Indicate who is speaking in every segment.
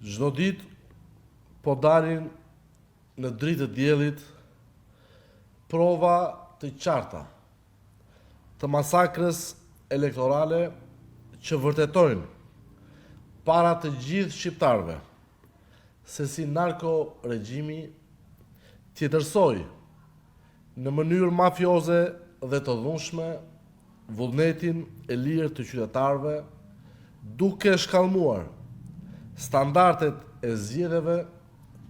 Speaker 1: Çdo ditë po dalin në dritë të diellit prova të qarta të masakrës elektorale që vërtetojnë para të gjithë shqiptarëve se si narko-regjimi tjetërsoi në mënyrë mafioze dhe të dhunshme vullnetin e lirë të qytetarëve, duke shkallmuar standardet e zgjedhjeve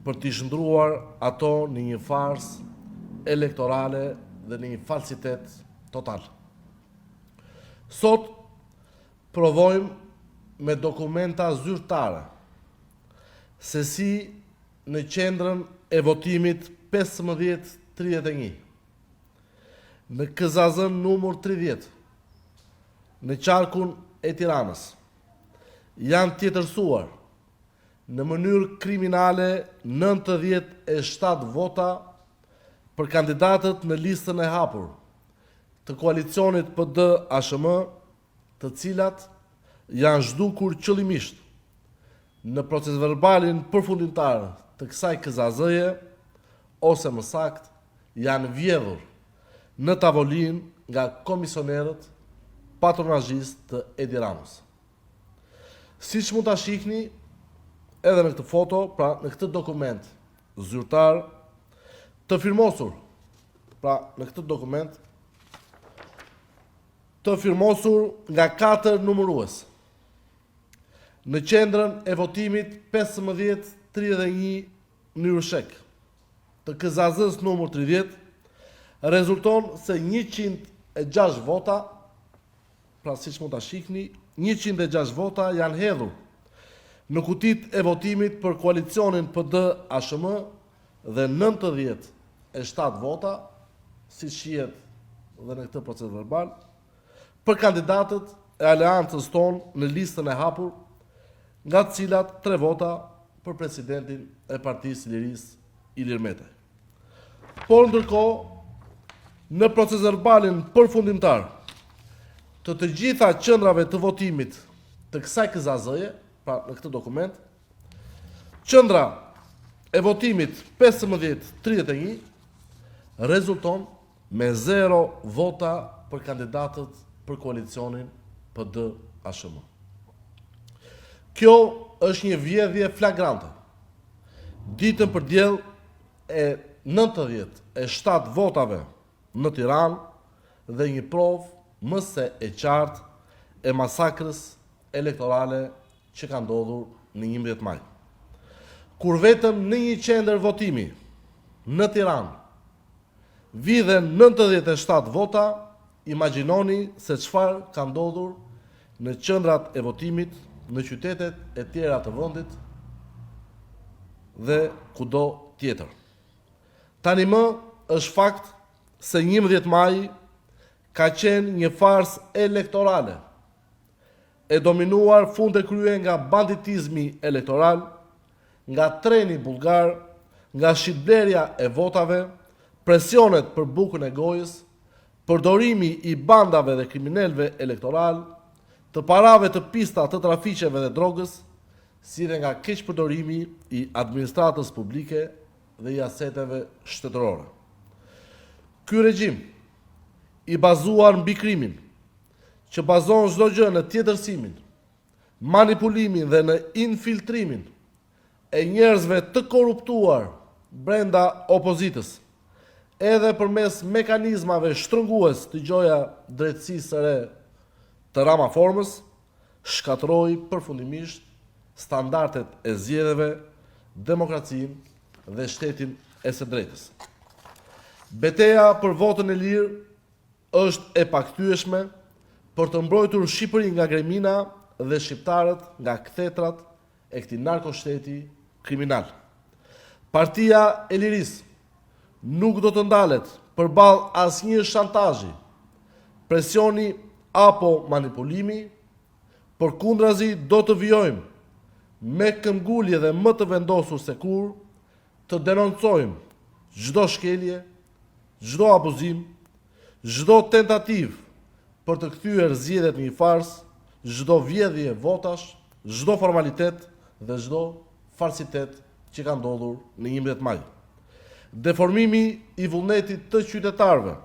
Speaker 1: për t'i shndruar ato në një farsë elektorale dhe në një falsitet total. Sot provojmë me dokumenta zyrtare se si në qendrën e votimit 1531, në KZZ numër 30, në qarkun e Tiranës, janë tjetërsuar në mënyrë kriminale 97 vota për kandidatët në listën e hapur të koalicionit PD-ASHM, të cilat janë zhdukur qëllimisht në proces verbalin përfundimtar të kësaj KZZ-je, ose më sakt janë vjedhur në tavolinë nga komisionerët patronazhist të Edi Ramës. Siç mund ta shihni edhe në këtë foto, pra në këtë dokument zyrtar të firmosur, pra në këtë dokument të firmosur nga 4 numërues, në qendrën e votimit 1531 Nyrushek të KZZ-s numër 30, rezulton se 106 vota, pra siç mund ta shihni, 106 vota janë hedhur në kutit e votimit për koalicionin PD-ASHM dhe 97 vota, si shihet dhe në këtë proces verbal, për kandidatët e aleancës tonë në listën e hapur, nga të cilat 3 vota për presidentin e Partisë Lirisë Ilir Metaj. Por ndërkohë, në proces verbalin përfundimtar të gjitha qendrave të votimit të kësaj KZZ-je, pra në këtë dokument, qendra e votimit 1531 rezulton me 0 vota për kandidatët për koalicionin PD-ASHM. Kjo është një vjedhje flagrante. Ditën për diell e 97 votave në Tiranë dhe një provë më se e qartë e masakrës elektorale që ka ndodhur në 11 maj. Kur vetëm në një qendër votimi në Tiranë vidhen 97 vota, imagjinoni se çfarë ka ndodhur në qendrat e votimit në qytetet e tjera të vendit dhe kudo tjetër. Tani më është fakt se 11 maj ka qenë një farsë elektorale e dominuar fund e krye nga banditizmi elektoral, nga treni bullgar, nga shitblerja e votave, presionet për bukën e gojës, përdorimi i bandave dhe kriminelve elektoral, të parave të pista të trafiqeve dhe drogës, si dhe nga keq përdorimi i administratës publike dhe i aseteve shtetërore. Ky regjim i bazuar mbi krimin, që bazon çdo gjë në tjetërsimin, manipulimin dhe në infiltrimin e njerëzve të korruptuar brenda opozitës, edhe përmes mekanizmave shtrëngues të gjoja drejtësisë së re të Ramaformës, shkatërroi përfundimisht standardet e zgjedhjeve, demokracinë dhe shtetin e së drejtës. Betejë për votën e lirë është e pakthyeshme për të mbrojtur Shqipërinë nga gremina dhe shqiptarët nga kthetrat e këtij narkoshteti kriminal. Partia e Lirisë nuk do të ndalet përballë asnjë shantazhi, presioni apo manipulimi, përkundrazi do të vijojmë me këmbgulje dhe më të vendosur se kur të denoncojmë çdo shkelje, çdo abuzim, çdo tentativë për të kthyer zgjedhjet në një farsë, çdo vjedhje votash, çdo formalitet dhe çdo falsitet që ka ndodhur në 11 maj. Deformimi i vullnetit të qytetarëve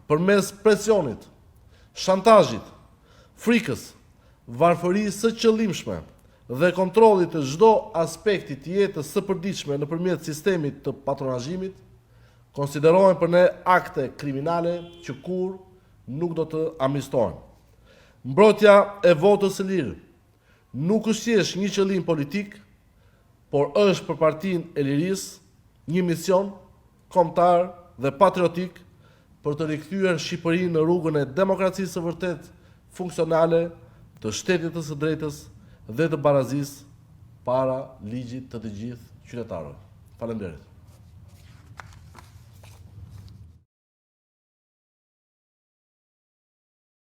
Speaker 1: përmes presionit, shantazhit, frikës, varfërisë së qëllimshme dhe kontrollit të çdo aspekti të jetës së përditshme nëpërmjet sistemit të patronazhimit, konsiderohen për ne akte kriminale që kur nuk do të amnistohen. Mbrojtja e votës së lirë nuk është thjesht një qëllim politik, por është për Partinë e Lirisë një mision kombëtar dhe patriotik për të rikthyer Shqipërinë në rrugën e demokracisë së vërtet funksionale, të shtetit të së drejtës dhe të barazisë para ligjit të gjithë qytetarëve. Faleminderit.